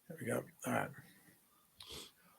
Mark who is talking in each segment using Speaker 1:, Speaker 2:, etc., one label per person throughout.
Speaker 1: There we go. All right.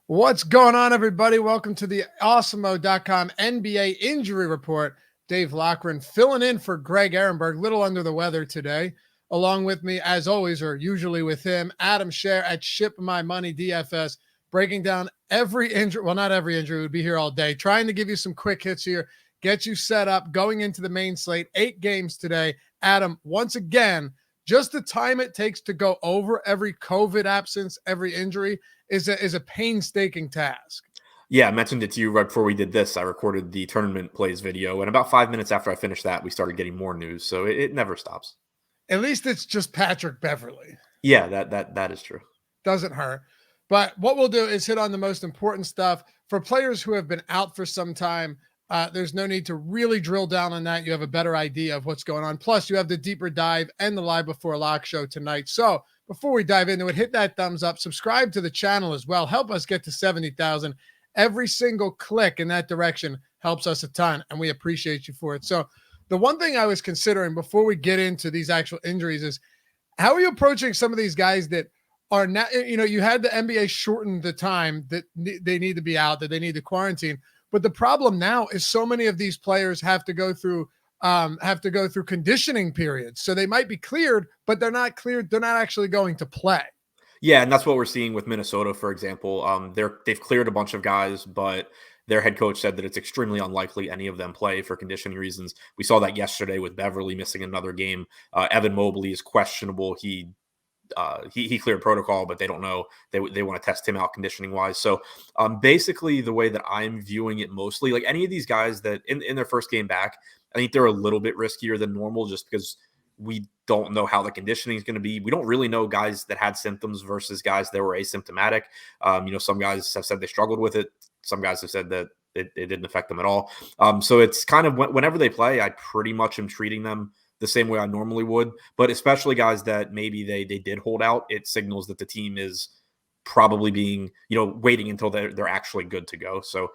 Speaker 1: What's going on, everybody? Welcome to the Awesemo.com NBA injury report. Dave Loughran filling in for Greg Ehrenberg, little under the weather today. Along with me, as always, or usually with him, Adam Scherer at Ship My Money DFS, breaking down every injury. Well, not every injury. We'd be here all day. Trying to give you some quick hits here, get you set up, going into the main slate. 8 games today. Adam, once again, just the time it takes to go over every COVID absence, every injury is a painstaking task.
Speaker 2: Yeah, I mentioned it to you right before we did this. I recorded the tournament plays video, and about 5 minutes after I finished that, we started getting more news. So it never stops.
Speaker 1: At least it's just Patrick Beverley.
Speaker 2: Yeah, that is true.
Speaker 1: Doesn't hurt. But what we'll do is hit on the most important stuff. For players who have been out for some time, there's no need to really drill down on that. You have a better idea of what's going on. Plus, you have the deeper dive and the live before lock show tonight. So before we dive into it, hit that thumbs up, subscribe to the channel as well. Help us get to 70,000. Every single click in that direction helps us a ton, and we appreciate you for it. So the one thing I was considering before we get into these actual injuries is, how are you approaching some of these guys that are not, you had the NBA shorten the time that they need to be out, that they need to quarantine. But the problem now is so many of these players have to go through conditioning periods. So they might be cleared, but they're not cleared. They're not actually going to play.
Speaker 2: Yeah, and that's what we're seeing with Minnesota, for example. They've cleared a bunch of guys, but their head coach said that it's extremely unlikely any of them play for conditioning reasons. We saw that yesterday with Beverley missing another game. Evan Mobley is questionable. He cleared protocol, but they don't know. They want to test him out conditioning wise. So basically the way that I'm viewing it mostly, like any of these guys that in their first game back, I think they're a little bit riskier than normal just because we don't know how the conditioning is going to be. We don't really know guys that had symptoms versus guys that were asymptomatic. Some guys have said they struggled with it. Some guys have said that it didn't affect them at all. So it's kind of whenever they play, I pretty much am treating them the same way I normally would, but especially guys that maybe they did hold out, it signals that the team is probably being, waiting until they're actually good to go. So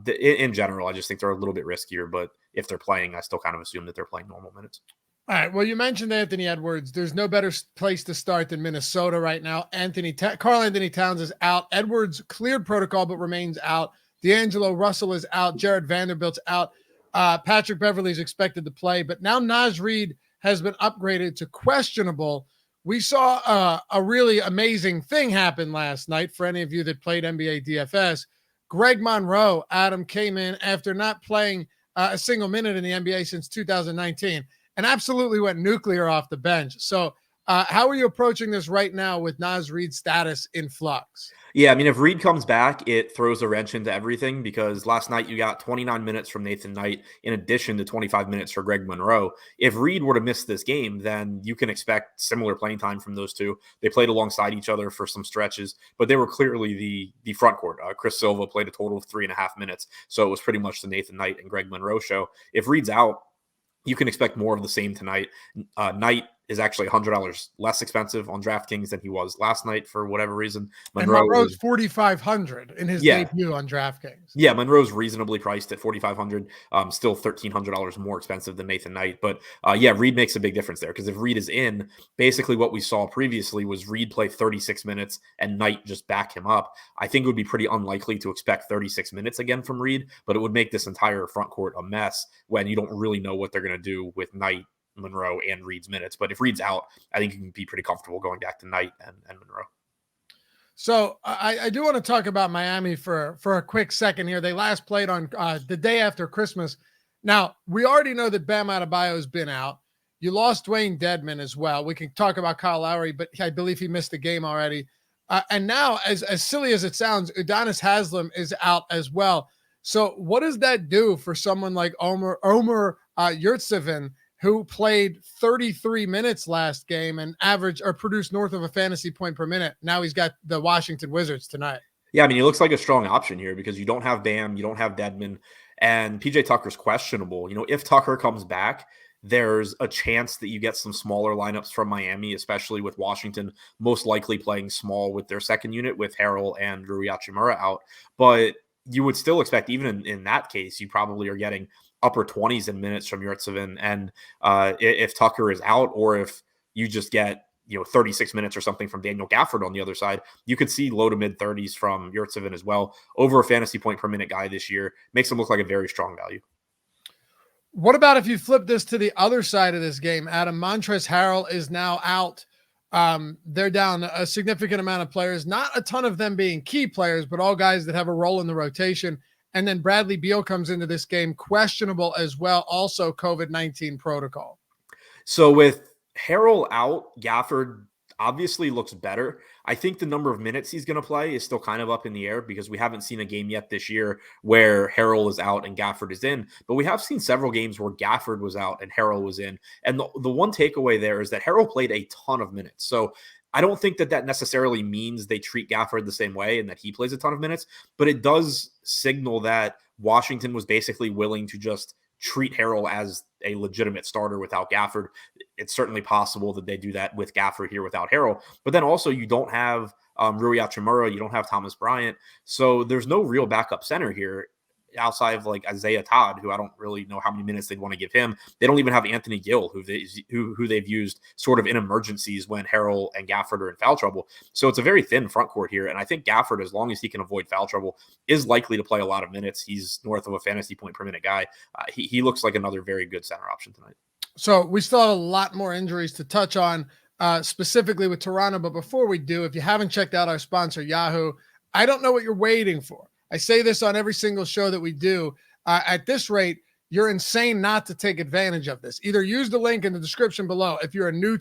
Speaker 2: in general, I just think they're a little bit riskier, but if they're playing, I still kind of assume that they're playing normal minutes.
Speaker 1: All right. Well, you mentioned Anthony Edwards. There's no better place to start than Minnesota right now. Karl-Anthony Towns is out. Edwards cleared protocol, but remains out. D'Angelo Russell is out. Jared Vanderbilt's out. Patrick Beverley is expected to play, but now Naz Reid has been upgraded to questionable. We saw a really amazing thing happen last night for any of you that played NBA DFS. Greg Monroe, Adam, came in after not playing a single minute in the NBA since 2019 and absolutely went nuclear off the bench. So how are you approaching this right now with Naz Reid's status in flux?
Speaker 2: Yeah, I mean, if Reid comes back, it throws a wrench into everything because last night you got 29 minutes from Nathan Knight in addition to 25 minutes for Greg Monroe. If Reid were to miss this game, then you can expect similar playing time from those two. They played alongside each other for some stretches, but they were clearly the front court. Chris Silva played a total of 3.5 minutes, so it was pretty much the Nathan Knight and Greg Monroe show. If Reid's out, you can expect more of the same tonight. Knight is actually $100 less expensive on DraftKings than he was last night for whatever reason.
Speaker 1: Monroe's $4,500 in his debut on DraftKings.
Speaker 2: Yeah, Monroe's reasonably priced at $4,500, still $1,300 more expensive than Nathan Knight. But Reid makes a big difference there because if Reid is in, basically what we saw previously was Reid play 36 minutes and Knight just back him up. I think it would be pretty unlikely to expect 36 minutes again from Reid, but it would make this entire front court a mess when you don't really know what they're going to do with Knight, Monroe, and Reid's minutes. But if Reid's out, I think you can be pretty comfortable going back to Knight and Monroe.
Speaker 1: So I do want to talk about Miami for a quick second here. They last played on the day after Christmas. Now, we already know that Bam Adebayo has been out. You lost Dwayne Dedmon as well. We can talk about Kyle Lowry, but I believe he missed the game already. And now, as silly as it sounds, Udonis Haslem is out as well. So what does that do for someone like Omer Yurtseven, who played 33 minutes last game and produced north of a fantasy point per minute? Now he's got the Washington Wizards tonight.
Speaker 2: Yeah, I mean, he looks like a strong option here because you don't have Bam, you don't have Dedmon, and PJ Tucker's questionable. If Tucker comes back, there's a chance that you get some smaller lineups from Miami, especially with Washington most likely playing small with their second unit with Harrell and Rui Hachimura out. But you would still expect, even in that case, you probably are getting upper 20s in minutes from Yurtseven. And if Tucker is out, or if you just get 36 minutes or something from Daniel Gafford on the other side. You could see low to mid 30s from Yurtseven as well. Over a fantasy point per minute guy this year makes him look like a very strong value.
Speaker 1: What about if you flip this to the other side of this game, Adam? Montrezl Harrell is now out. They're down a significant amount of players, not a ton of them being key players, but all guys that have a role in the rotation. And then Bradley Beal comes into this game, questionable as well, also COVID-19 protocol.
Speaker 2: So with Harrell out, Gafford obviously looks better. I think the number of minutes he's going to play is still kind of up in the air because we haven't seen a game yet this year where Harrell is out and Gafford is in. But we have seen several games where Gafford was out and Harrell was in. And the one takeaway there is that Harrell played a ton of minutes. So I don't think that necessarily means they treat Gafford the same way and that he plays a ton of minutes, but it does signal that Washington was basically willing to just treat Harrell as a legitimate starter without Gafford. It's certainly possible that they do that with Gafford here without Harrell. But then also you don't have Rui Hachimura, you don't have Thomas Bryant. So there's no real backup center here outside of like Isaiah Todd, who I don't really know how many minutes they'd want to give him. They don't even have Anthony Gill, who they've used sort of in emergencies when Harrell and Gafford are in foul trouble. So it's a very thin front court here. And I think Gafford, as long as he can avoid foul trouble, is likely to play a lot of minutes. He's north of a fantasy point per minute guy. He looks like another very good center option tonight.
Speaker 1: So we still have a lot more injuries to touch on, specifically with Toronto. But before we do, if you haven't checked out our sponsor, Yahoo, I don't know what you're waiting for. I say this on every single show that we do. At this rate, you're insane not to take advantage of this. Either use the link in the description below. If you're a new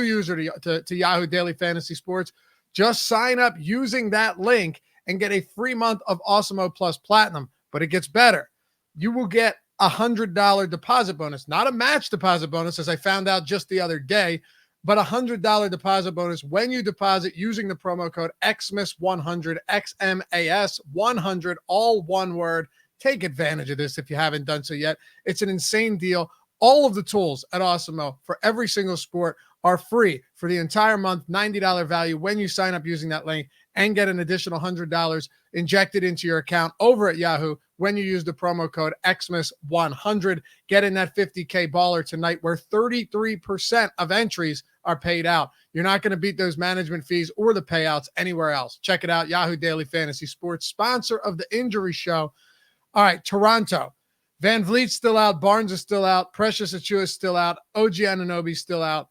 Speaker 1: user to Yahoo Daily Fantasy Sports, just sign up using that link and get a free month of Awesemo Plus Platinum. But it gets better. You will get $100 deposit bonus, not a match deposit bonus, as I found out just the other day, but $100 deposit bonus when you deposit using the promo code XMAS100, XMAS100, all one word. Take advantage of this if you haven't done so yet. It's an insane deal. All of the tools at Awesemo for every single sport are free for the entire month, $90 value when you sign up using that link and get an additional $100 injected into your account over at Yahoo when you use the promo code XMAS100. Get in that 50K baller tonight where 33% of entries are paid out. You're not going to beat those management fees or the payouts anywhere else. Check it out. Yahoo Daily Fantasy Sports, sponsor of the Injury Show. All right, Toronto. VanVleet's still out. Barnes is still out. Precious Achiuwa is still out. OG Anunoby's still out.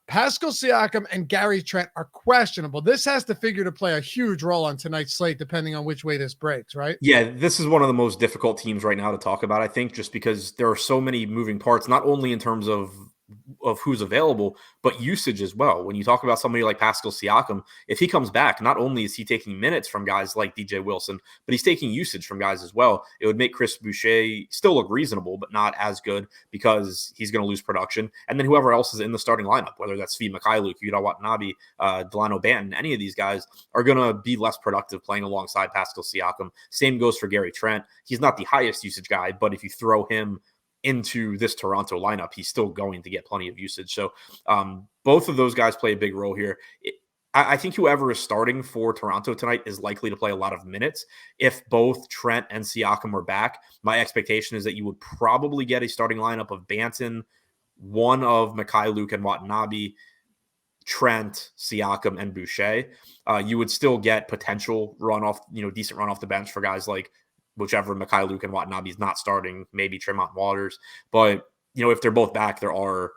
Speaker 1: Pascal Siakam and Gary Trent are questionable. This has to figure to play a huge role on tonight's slate, depending on which way this breaks, right?
Speaker 2: Yeah, this is one of the most difficult teams right now to talk about, I think, just because there are so many moving parts, not only in terms of who's available, but usage as well. When you talk about somebody like Pascal Siakam, if he comes back, not only is he taking minutes from guys like DJ Wilson, but he's taking usage from guys as well. It would make Chris Boucher still look reasonable, but not as good because he's going to lose production. And then whoever else is in the starting lineup, whether that's Svi Mykhailiuk, Yuta Watanabe, Delano Banton, any of these guys are going to be less productive playing alongside Pascal Siakam. Same goes for Gary Trent. He's not the highest usage guy, but if you throw him into this Toronto lineup, he's still going to get plenty of usage. So both of those guys play a big role here. I think whoever is starting for Toronto tonight is likely to play a lot of minutes. If both Trent and Siakam are back, my expectation is that you would probably get a starting lineup of Banton, one of Mykhailiuk and Watanabe, Trent, Siakam, and Boucher. You would still get potential decent run off the bench for guys like whichever Mykhailiuk and Watanabe is not starting, maybe Tremont Waters. But, if they're both back, there are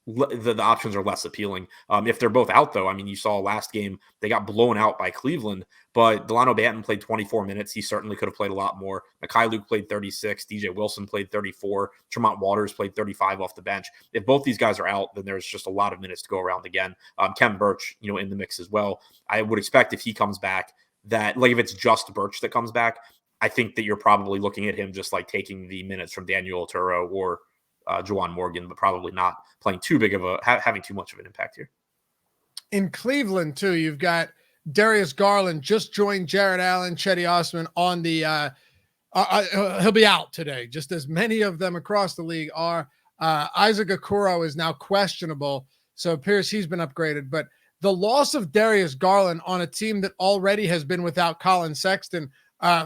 Speaker 2: the options are less appealing. If they're both out, though, I mean, you saw last game, they got blown out by Cleveland, but Delano Banton played 24 minutes. He certainly could have played a lot more. Mykhailiuk played 36. DJ Wilson played 34. Tremont Waters played 35 off the bench. If both these guys are out, then there's just a lot of minutes to go around again. Kem Birch, in the mix as well. I would expect if he comes back that, like, if it's just Birch that comes back, I think that you're probably looking at him just like taking the minutes from Daniel Otero or Juwan Morgan, but probably not playing too big of having too much of an impact here.
Speaker 1: In Cleveland, too, you've got Darius Garland just joined Jarrett Allen, Cedi Osman on the he'll be out today, just as many of them across the league are. Isaac Okoro is now questionable, so it appears he's been upgraded. But the loss of Darius Garland on a team that already has been without Colin Sexton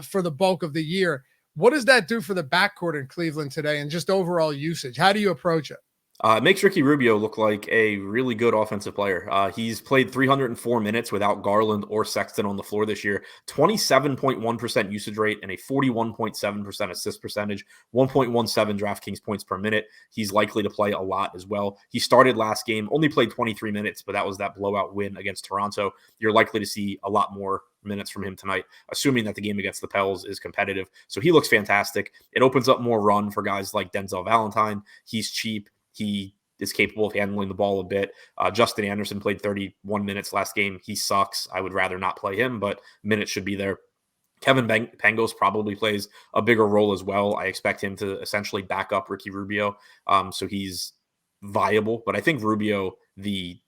Speaker 1: for the bulk of the year. What does that do for the backcourt in Cleveland today and just overall usage? How do you approach it?
Speaker 2: It makes Ricky Rubio look like a really good offensive player. He's played 304 minutes without Garland or Sexton on the floor this year, 27.1% usage rate and a 41.7% assist percentage, 1.17 DraftKings points per minute. He's likely to play a lot as well. He started last game, only played 23 minutes, but that was that blowout win against Toronto. You're likely to see a lot more minutes from him tonight, assuming that the game against the Pels is competitive. So he looks fantastic. It opens up more run for guys like Denzel Valentine. He's cheap. He is capable of handling the ball a bit. Justin Anderson played 31 minutes last game. He sucks. I would rather not play him, but minutes should be there. Kevin Pangos probably plays a bigger role as well. I expect him to essentially back up Ricky Rubio. So he's viable, but I think Rubio, the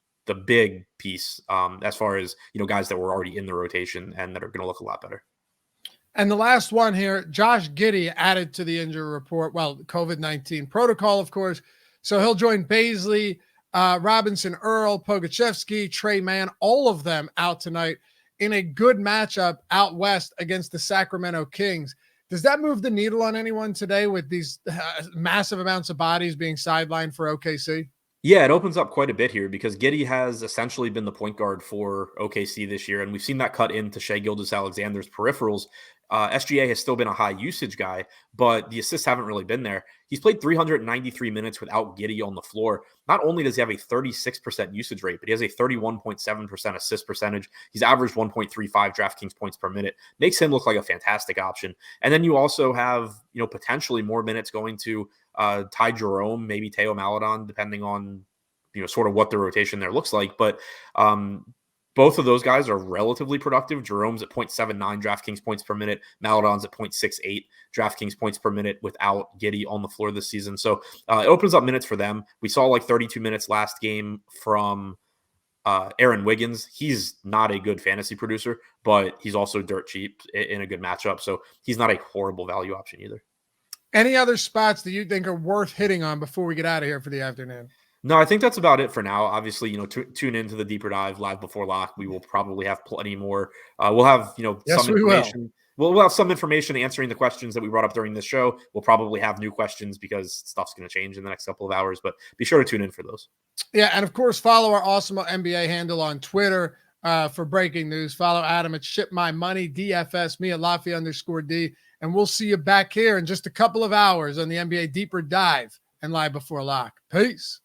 Speaker 2: big piece as far as, guys that were already in the rotation and that are going to look a lot better.
Speaker 1: And the last one here, Josh Giddey added to the injury report. Well, COVID-19 protocol, of course. So he'll join Baisley, Robinson, Earl, Pogačevski, Trey Mann, all of them out tonight in a good matchup out west against the Sacramento Kings. Does that move the needle on anyone today with these massive amounts of bodies being sidelined for OKC?
Speaker 2: Yeah, it opens up quite a bit here because Giddey has essentially been the point guard for OKC this year, and we've seen that cut into Shai Gilgeous-Alexander's peripherals. SGA has still been a high usage guy, but the assists haven't really been there. He's played 393 minutes without Giddey on the floor. Not only does he have a 36% usage rate, but he has a 31.7% assist percentage. He's averaged 1.35 DraftKings points per minute. Makes him look like a fantastic option. And then you also have, potentially more minutes going to Ty Jerome, maybe Teo Maledon, depending on, sort of what the rotation there looks like. But both of those guys are relatively productive. Jerome's at 0.79 DraftKings points per minute. Maledon's at 0.68 DraftKings points per minute without Giddey on the floor this season. So it opens up minutes for them. We saw like 32 minutes last game from Aaron Wiggins. He's not a good fantasy producer, but he's also dirt cheap in a good matchup. So he's not a horrible value option either.
Speaker 1: Any other spots that you think are worth hitting on before we get out of here for the afternoon?
Speaker 2: No, I think that's about it for now. Obviously, tune into the deeper dive live before lock. We will probably have plenty more. We'll have,
Speaker 1: yes,
Speaker 2: some information. We'll have some information answering the questions that we brought up during this show. We'll probably have new questions because stuff's going to change in the next couple of hours, but be sure to tune in for those.
Speaker 1: Yeah. And of course, follow our Awesemo NBA handle on Twitter for breaking news. Follow Adam at Ship My Money, DFS, me at Laffy_D. And we'll see you back here in just a couple of hours on the NBA Deeper Dive and Live Before Lock. Peace.